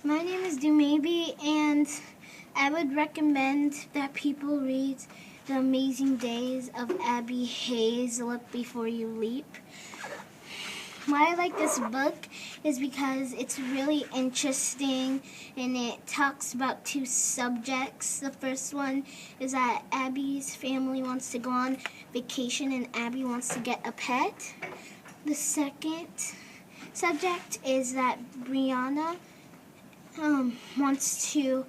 My name is Dumaybe, and I would recommend that people read The Amazing Days of Abby Hayes, Look Before You Leap. Why I like this book is because it's really interesting and it talks about two subjects. The first one is that Abby's family wants to go on vacation and Abby wants to get a pet. The second subject is that Brianna wants to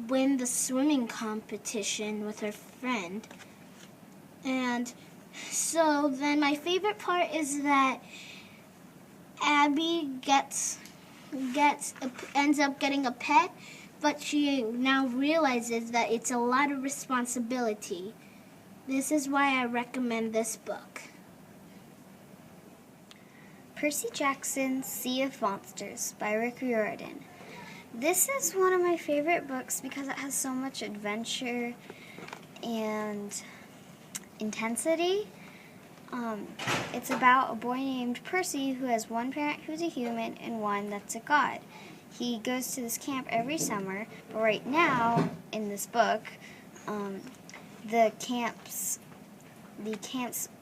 win the swimming competition with her friend. And so then my favorite part is that Abby ends up getting a pet, but she now realizes that it's a lot of responsibility. This is why I recommend this book. Percy Jackson's Sea of Monsters by Rick Riordan. This is one of my favorite books because it has so much adventure and intensity. It's about a boy named Percy who has one parent who's a human and one that's a god. He goes to this camp every summer, but right now in this book, the camp's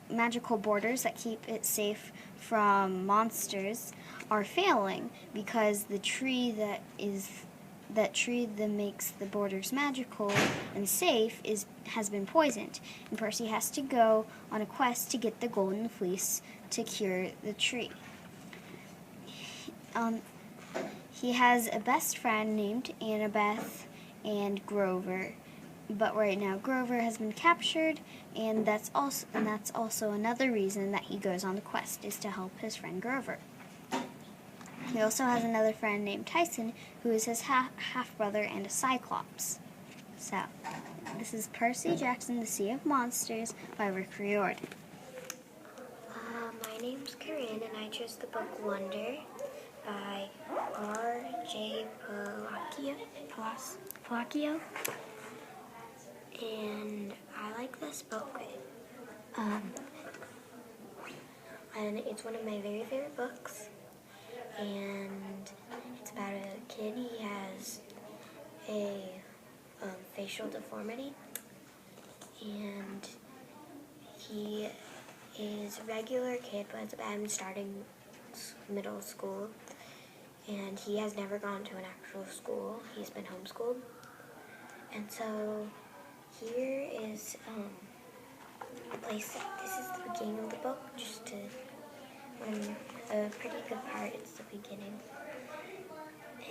magical borders that keep it safe from monsters are failing because the tree that makes the borders magical and safe has been poisoned, and Percy has to go on a quest to get the golden fleece to cure the tree. He has a best friend named Annabeth and Grover, but right now Grover has been captured, and that's also another reason that he goes on the quest, is to help his friend Grover. He also has another friend named Tyson, who is his half-brother and a Cyclops. So, this is Percy Jackson, The Sea of Monsters by Rick Riordan. My name's Corinne, and I chose the book Wonder by R.J. Palacchio. And I like this book. And it's one of my very favorite books. And it's about a kid. He has a facial deformity, and he is a regular kid, but it's about him starting middle school, and he has never gone to an actual school. He's been homeschooled. And so here is a place. This is the beginning of the book, just to a pretty good part. It's the beginning,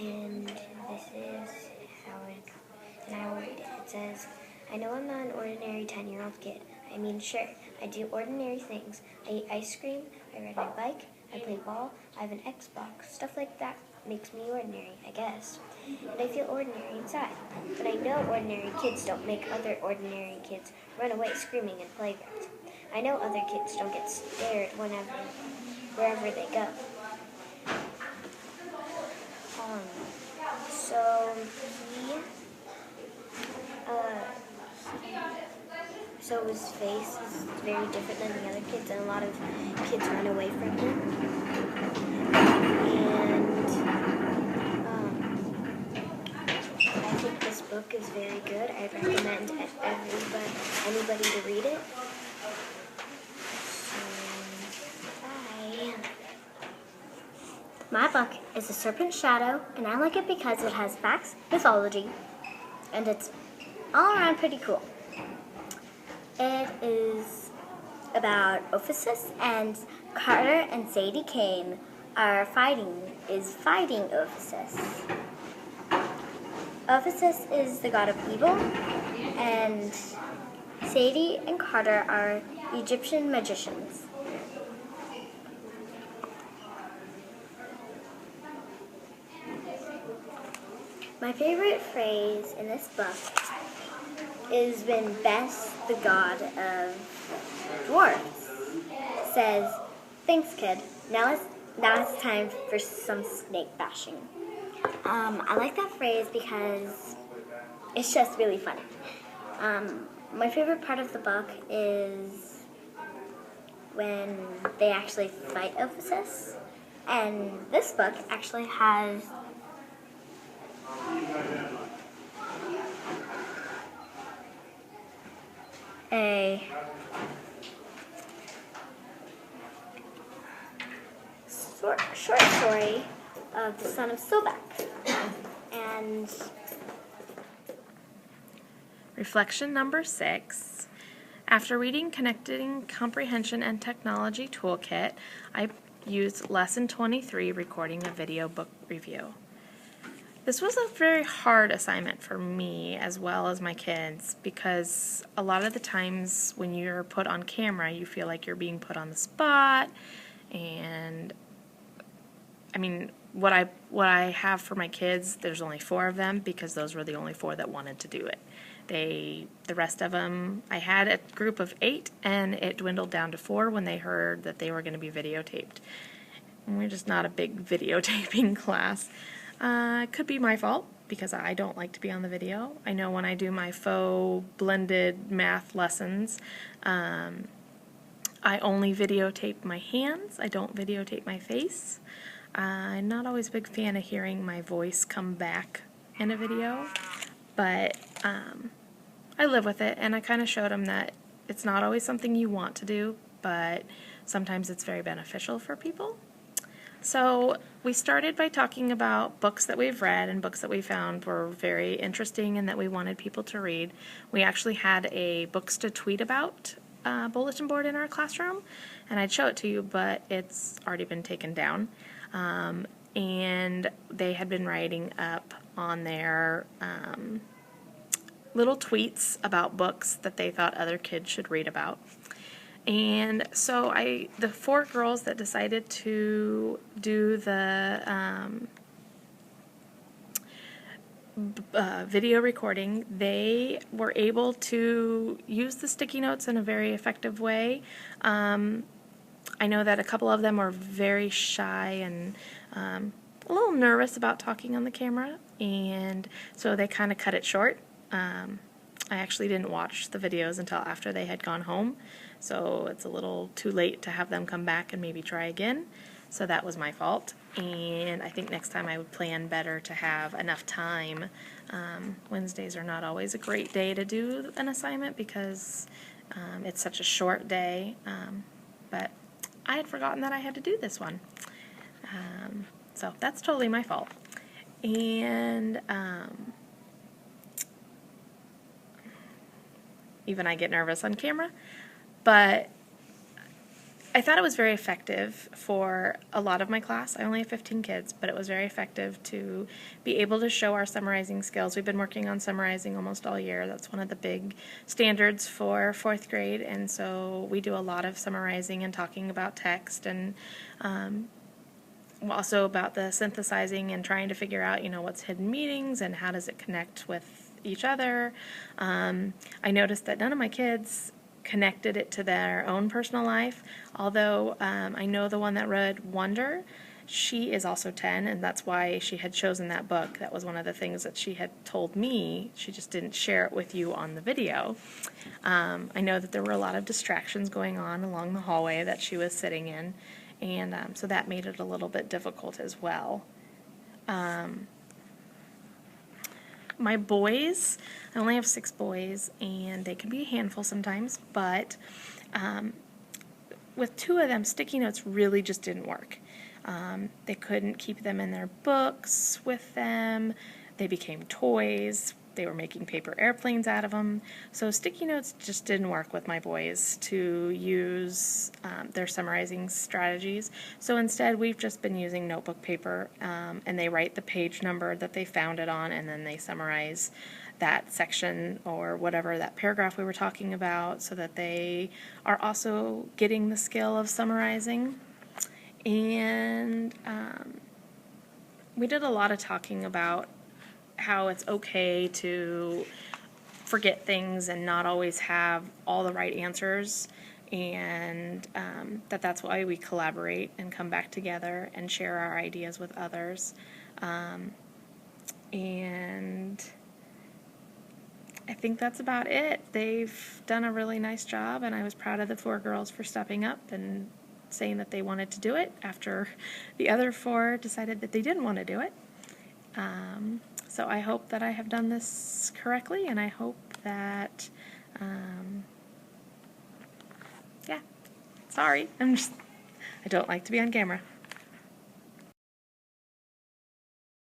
and this is how it goes. And I will read it. It says, "I know I'm not an ordinary 10-year-old kid. I mean, sure, I do ordinary things. I eat ice cream, I ride my bike, I play ball, I have an Xbox. Stuff like that makes me ordinary, I guess. And I feel ordinary inside. But I know ordinary kids don't make other ordinary kids run away screaming in playgrounds. I know other kids don't get scared wherever they go. So his face is very different than the other kids, and a lot of kids run away from him. And I think this book is very good. I'd recommend anybody to read it. Bye. My book is The Serpent's Shadow, and I like it because it has facts, mythology, and it's all around pretty cool. It is about Ophiuchus, and Carter and Sadie Kane are fighting Ophiuchus. Ophiuchus is the god of evil, and Sadie and Carter are Egyptian magicians. My favorite phrase in this book is when Bess, the god of dwarfs, says, "Thanks, kid. Now it's time for some snake bashing." I like that phrase because it's just really funny. My favorite part of the book is when they actually fight Ophiuchus, and this book actually has a short story of the son of Sobek. And Reflection number 6. After reading Connecting Comprehension and Technology Toolkit, I used Lesson 23, recording a video book review. This was a very hard assignment for me as well as my kids, because a lot of the times when you're put on camera, you feel like you're being put on the spot. And I mean, what I have for my kids, there's only 4 of them because those were the only 4 that wanted to do it. The rest of them, I had a group of 8, and it dwindled down to 4 when they heard that they were going to be videotaped. And we're just not a big videotaping class. It could be my fault because I don't like to be on the video. I know when I do my faux blended math lessons, I only videotape my hands. I don't videotape my face. I'm not always a big fan of hearing my voice come back in a video, but I live with it, and I kind of showed them that it's not always something you want to do, but sometimes it's very beneficial for people. So we started by talking about books that we've read and books that we found were very interesting and that we wanted people to read. We actually had a books to tweet about bulletin board in our classroom, and I'd show it to you, but it's already been taken down. And they had been writing up on their little tweets about books that they thought other kids should read about. And so the 4 girls that decided to do the video recording, they were able to use the sticky notes in a very effective way. I know that a couple of them were very shy and a little nervous about talking on the camera, and so they kind of cut it short. I actually didn't watch the videos until after they had gone home, so it's a little too late to have them come back and maybe try again. So that was my fault, and I think next time I would plan better to have enough time. Wednesdays are not always a great day to do an assignment because it's such a short day, but I had forgotten that I had to do this one. So that's totally my fault. And even I get nervous on camera, but I thought it was very effective for a lot of my class. I only have 15 kids, but it was very effective to be able to show our summarizing skills. We've been working on summarizing almost all year. That's one of the big standards for 4th grade, and so we do a lot of summarizing and talking about text, and also about the synthesizing and trying to figure out, what's hidden meanings and how does it connect with each other. I noticed that none of my kids connected it to their own personal life, although I know the one that read Wonder, she is also 10, and that's why she had chosen that book. That was one of the things that she had told me. She just didn't share it with you on the video. I know that there were a lot of distractions going on along the hallway that she was sitting in, and so that made it a little bit difficult as well. My boys, I only have 6 boys, and they can be a handful sometimes, but with 2 of them, sticky notes really just didn't work. They couldn't keep them in their books with them. They became toys. They were making paper airplanes out of them. So sticky notes just didn't work with my boys to use their summarizing strategies. So instead, we've just been using notebook paper, and they write the page number that they found it on, and then they summarize that section or whatever, that paragraph we were talking about, so that they are also getting the skill of summarizing. And we did a lot of talking about how it's okay to forget things and not always have all the right answers, and that's why we collaborate and come back together and share our ideas with others. And I think that's about it. They've done a really nice job, and I was proud of the 4 girls for stepping up and saying that they wanted to do it after the other 4 decided that they didn't want to do it. So I hope that I have done this correctly, and I hope that, yeah, sorry, I don't like to be on camera.